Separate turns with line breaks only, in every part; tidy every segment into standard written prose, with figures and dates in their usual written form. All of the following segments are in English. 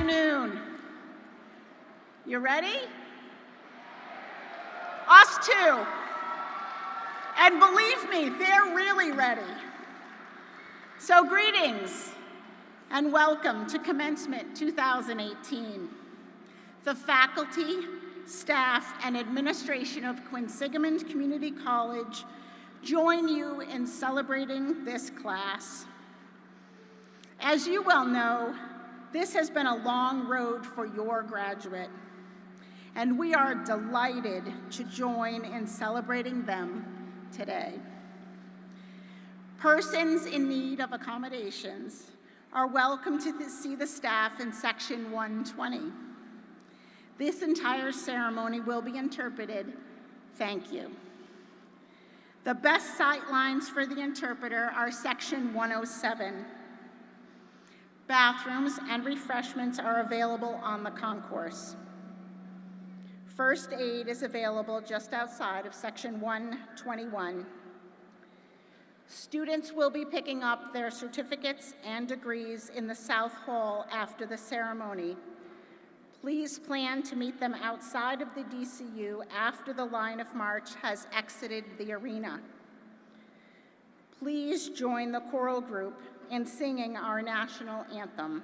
afternoon. You ready? Us too. And believe me, they're really ready. So greetings and welcome to Commencement 2018. The faculty, staff, and administration of Quinsigamond Community College join you in celebrating this class. As you well know, this has been a long road for your graduate, and we are delighted to join in celebrating them today. Persons in need of accommodations are welcome to see the staff in section 120. This entire ceremony will be interpreted. Thank you. The best sight lines for the interpreter are section 107. Bathrooms and refreshments are available on the concourse. First aid is available just outside of section 121. Students will be picking up their certificates and degrees in the South Hall after the ceremony. Please plan to meet them outside of the DCU after the line of march has exited the arena. Please join the choral group in singing our national anthem.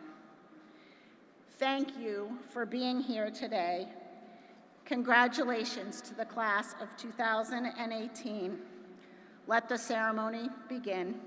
Thank you for being here today. Congratulations to the class of 2018. Let the ceremony begin.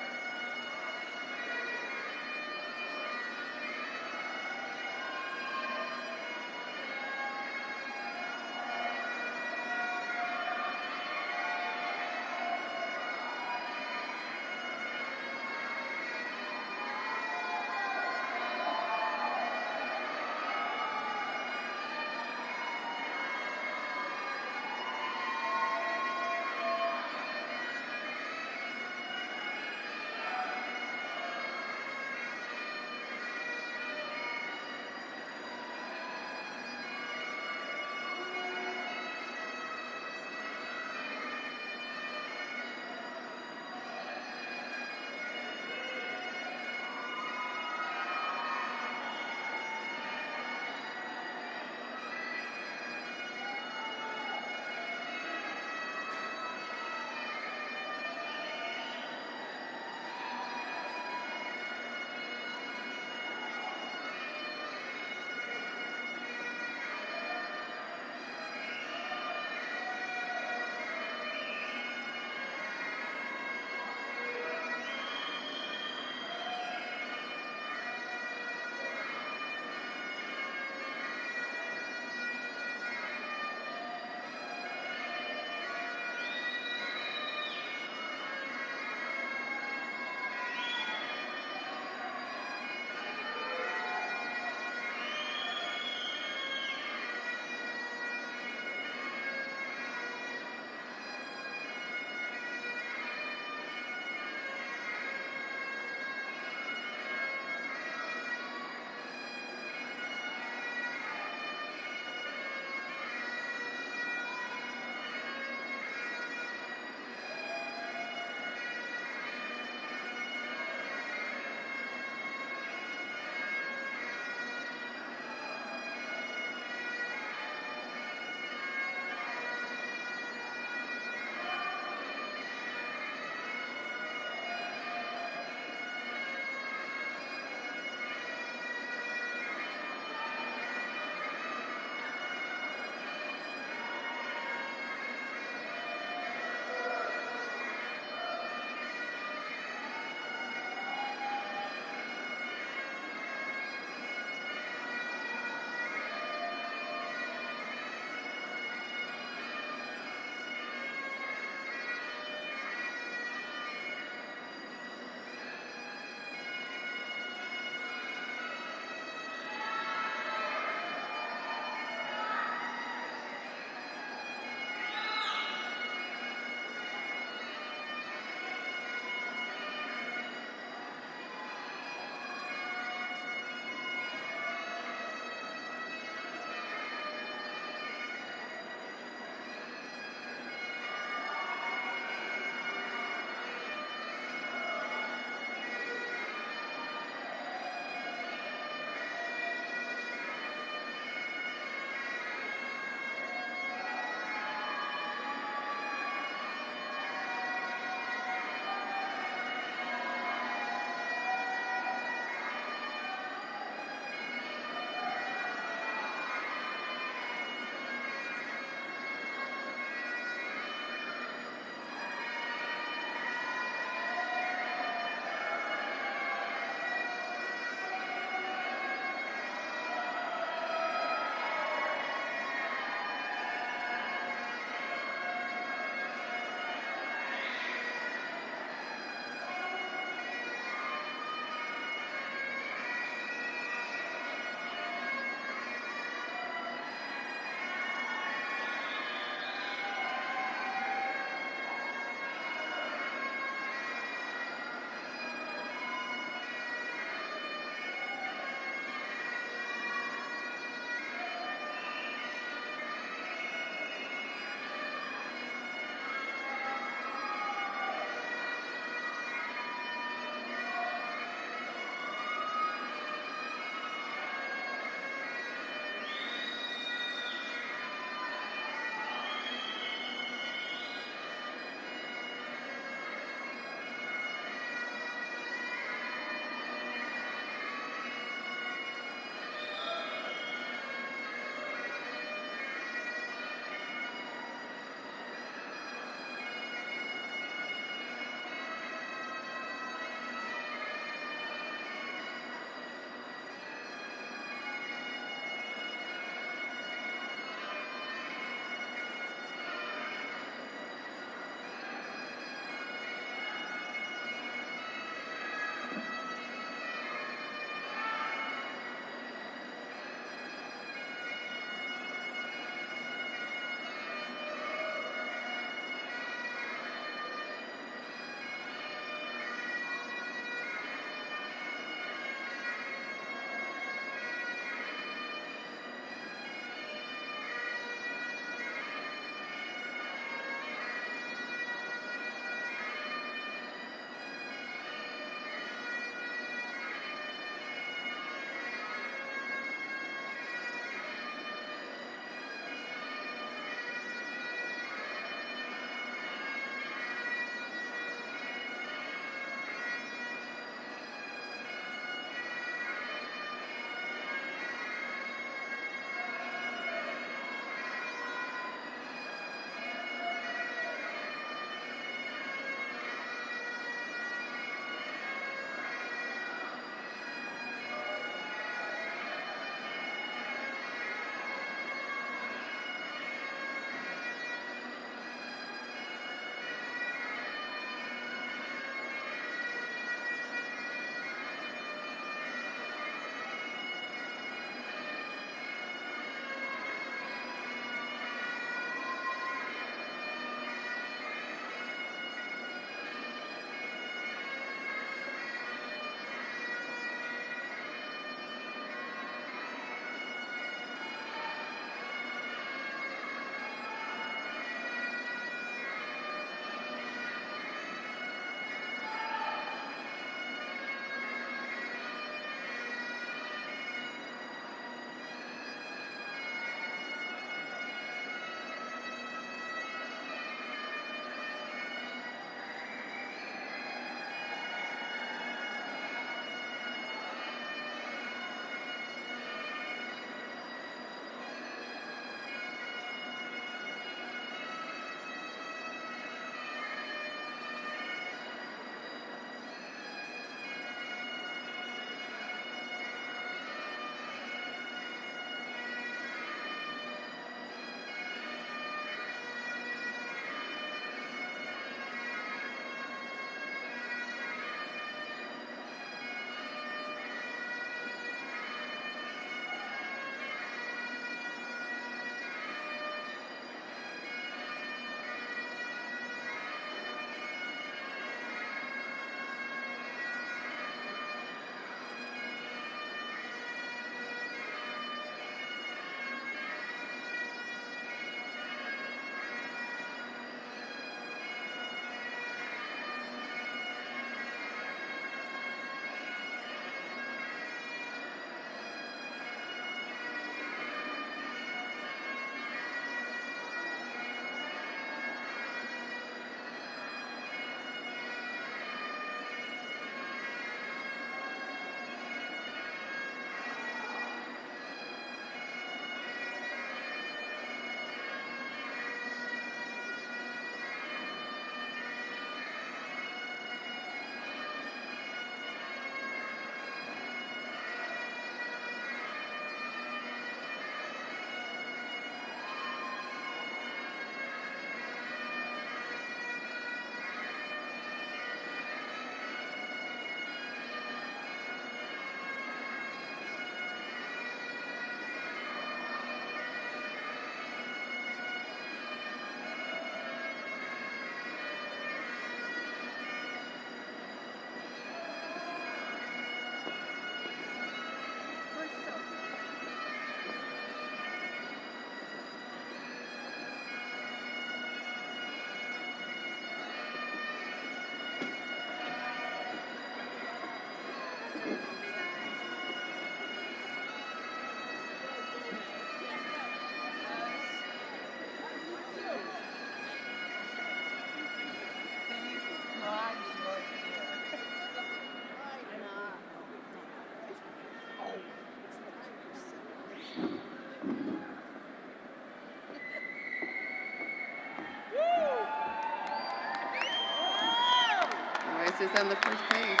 is on the first page.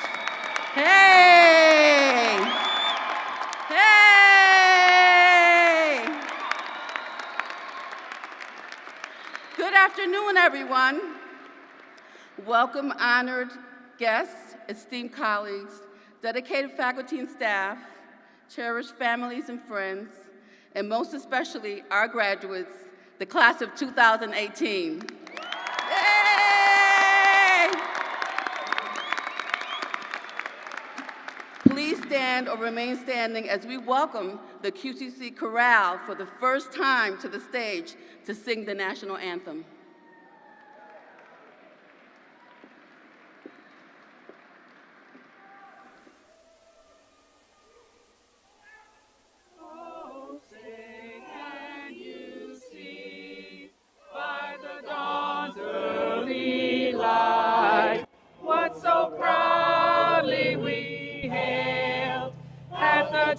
Hey! Hey! Good afternoon, everyone. Welcome, honored guests, esteemed colleagues, dedicated faculty and staff, cherished families and friends, and most especially our graduates, the class of 2018. Yay! Please stand or remain standing as we welcome the QCC Chorale for the first time to the stage to sing the National Anthem.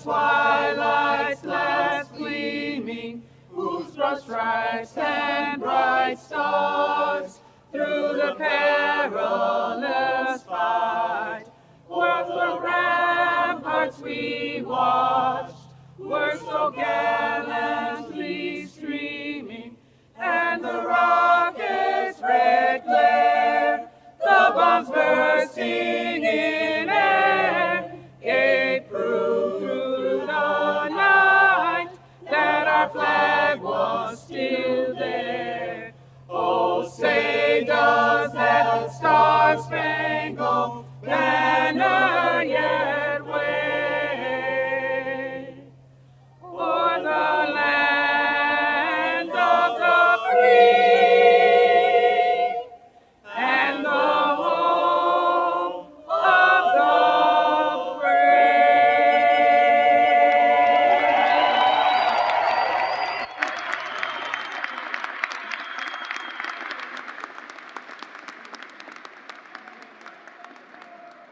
Twilight's last gleaming, whose broad stripes and bright stars through the perilous fight, while the ramparts we watched were so gallantly streaming, and the rockets' red glare, the bombs bursting in air, gave proof through the night that our flag was still there. Oh, say does that star-spangled banner yet wave o'er the land of the free and the home of the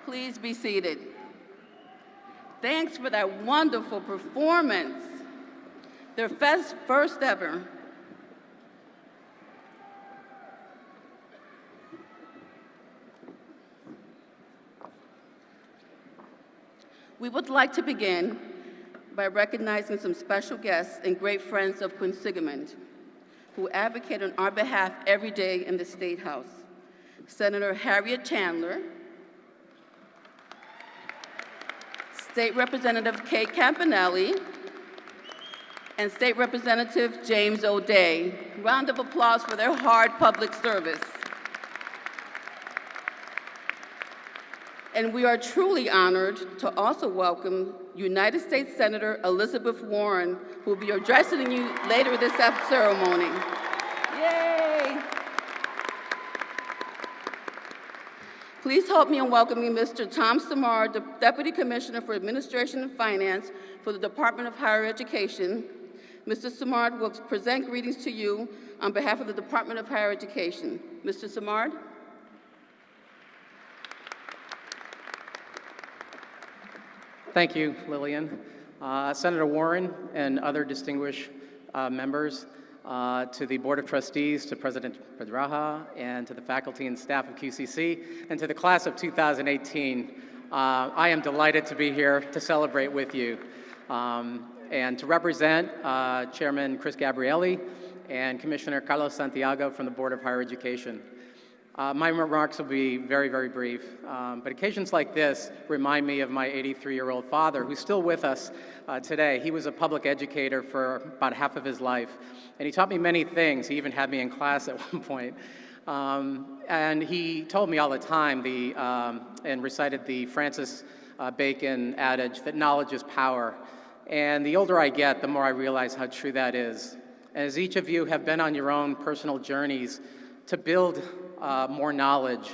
Please be seated. Thanks for that wonderful performance. Their first ever. We would like to begin by recognizing some special guests and great friends of Quinsigamond who advocate on our behalf every day in the State House. Senator Harriet Chandler, State Representative Kate Campanelli, and State Representative James O'Day. Round of applause for their hard public service. And we are truly honored to also welcome United States Senator Elizabeth Warren, who will be addressing you later this ceremony. Yay! Please help me in welcoming Mr. Tom Simard, the Deputy Commissioner for Administration and Finance for the Department of Higher Education. Mr. Simard will present greetings to you on behalf of the Department of Higher Education. Mr. Simard?
Thank you, Lillian. Senator Warren and other distinguished members, to the Board of Trustees, to President Pedraja, and to the faculty and staff of QCC, and to the class of 2018, I am delighted to be here to celebrate with you and to represent Chairman Chris Gabrielli and Commissioner Carlos Santiago from the Board of Higher Education. My remarks will be very, very brief, but occasions like this remind me of my 83-year-old father, who's still with us today. He was a public educator for about half of his life, and he taught me many things. He even had me in class at one point. And he told me all the time and recited the Francis Bacon adage that knowledge is power. And the older I get, the more I realize how true that is. As each of you have been on your own personal journeys to build more knowledge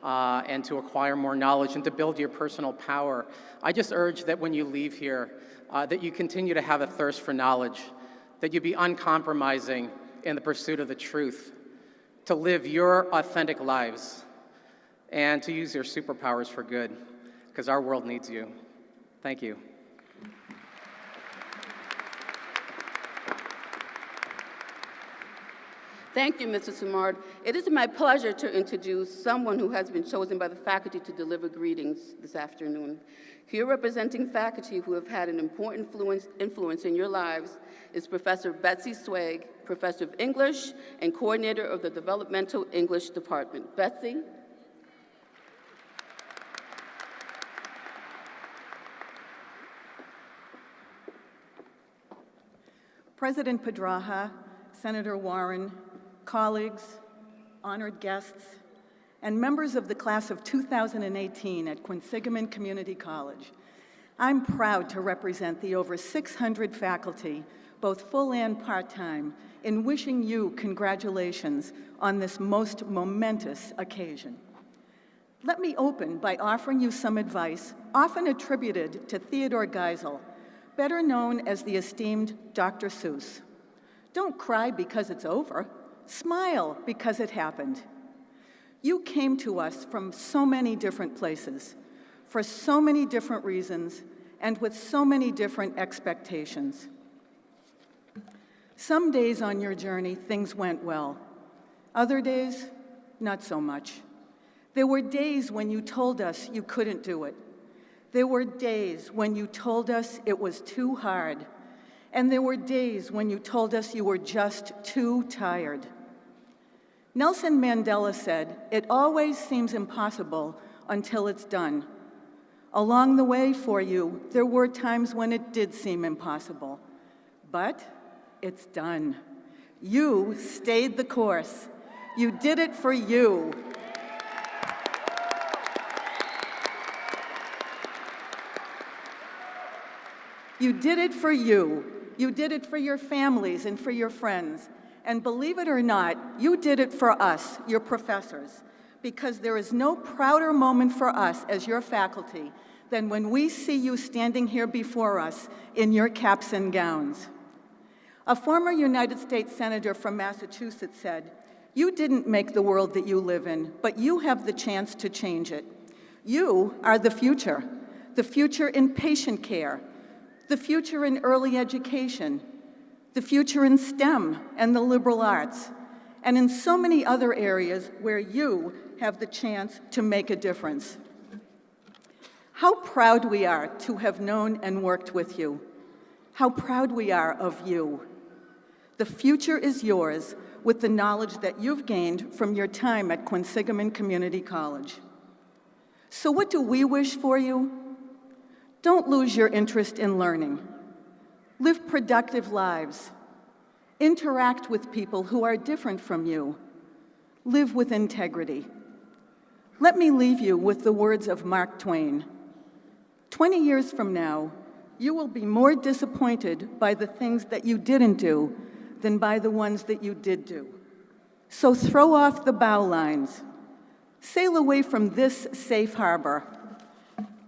and to acquire more knowledge and to build your personal power, I just urge that when you leave here, that you continue to have a thirst for knowledge, that you be uncompromising in the pursuit of the truth, to live your authentic lives, and to use your superpowers for good, because our world needs you. Thank you.
Thank you, Mr. Simard. It is my pleasure to introduce someone who has been chosen by the faculty to deliver greetings this afternoon. Here representing faculty who have had an important influence in your lives is Professor Betsy Zuegg, Professor of English and Coordinator of the Developmental English Department. Betsy.
President Pedraja, Senator Warren, colleagues, honored guests, and members of the class of 2018 at Quinsigamond Community College, I'm proud to represent the over 600 faculty, both full and part-time, in wishing you congratulations on this most momentous occasion. Let me open by offering you some advice often attributed to Theodore Geisel, better known as the esteemed Dr. Seuss. Don't cry because it's over. Smile because it happened. You came to us from so many different places, for so many different reasons, and with so many different expectations. Some days on your journey, things went well. Other days, not so much. There were days when you told us you couldn't do it. There were days when you told us it was too hard. And there were days when you told us you were just too tired. Nelson Mandela said, "It always seems impossible until it's done." Along the way for you, there were times when it did seem impossible, but it's done. You stayed the course. You did it for you. You did it for you. You did it for your families and for your friends. And believe it or not, you did it for us, your professors, because there is no prouder moment for us as your faculty than when we see you standing here before us in your caps and gowns. A former United States Senator from Massachusetts said, "You didn't make the world that you live in, but you have the chance to change it. You are the future in patient care, the future in early education, the future in STEM and the liberal arts, and in so many other areas where you have the chance to make a difference." How proud we are to have known and worked with you. How proud we are of you. The future is yours with the knowledge that you've gained from your time at Quinsigamond Community College. So what do we wish for you? Don't lose your interest in learning. Live productive lives. Interact with people who are different from you. Live with integrity. Let me leave you with the words of Mark Twain. 20 years from now, you will be more disappointed by the things that you didn't do than by the ones that you did do. So throw off the bow lines. Sail away from this safe harbor.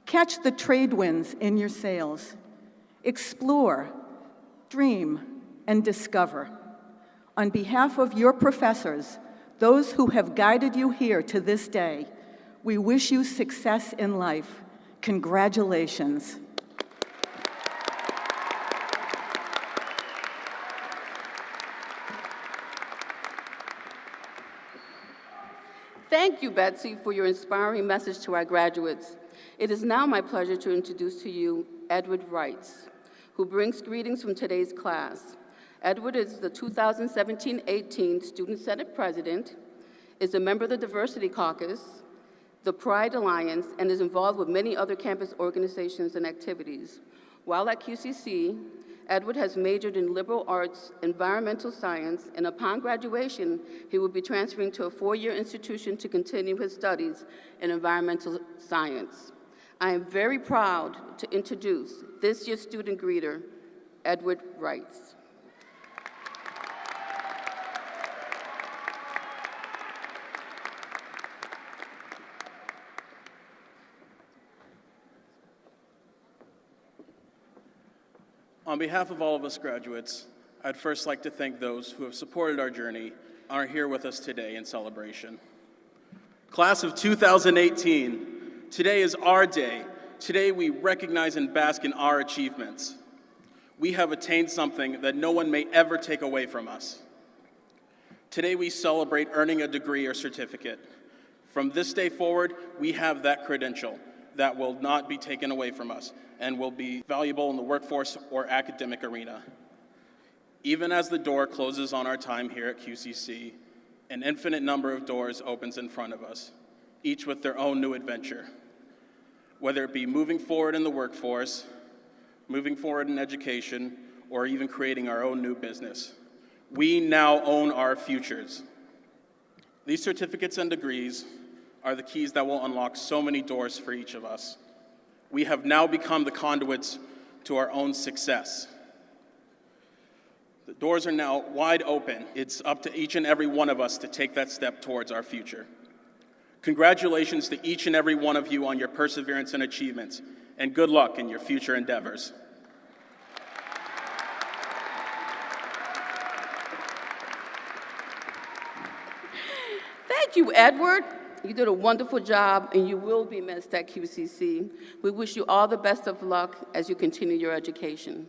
Catch the trade winds in your sails. Explore, dream, and discover. On behalf of your professors, those who have guided you here to this day, we wish you success in life. Congratulations.
Thank you, Betsy, for your inspiring message to our graduates. It is now my pleasure to introduce to you Edward Reitz, who brings greetings from today's class. Edward is the 2017-18 Student Senate President, is a member of the Diversity Caucus, the Pride Alliance, and is involved with many other campus organizations and activities. While at QCC, Edward has majored in liberal arts, environmental science, and upon graduation, he will be transferring to a four-year institution to continue his studies in environmental science. I am very proud to introduce this year's student greeter, Edward Reitz.
On behalf of all of us graduates, I'd first like to thank those who have supported our journey and are here with us today in celebration. Class of 2018, today is our day. Today we recognize and bask in our achievements. We have attained something that no one may ever take away from us. Today we celebrate earning a degree or certificate. From this day forward, we have that credential that will not be taken away from us and will be valuable in the workforce or academic arena. Even as the door closes on our time here at QCC, an infinite number of doors opens in front of us, each with their own new adventure. Whether it be moving forward in the workforce, moving forward in education, or even creating our own new business, we now own our futures. These certificates and degrees are the keys that will unlock so many doors for each of us. We have now become the conduits to our own success. The doors are now wide open. It's up to each and every one of us to take that step towards our future. Congratulations to each and every one of you on your perseverance and achievements, and good luck in your future endeavors.
Thank you, Edward. You did a wonderful job, and you will be missed at QCC. We wish you all the best of luck as you continue your education.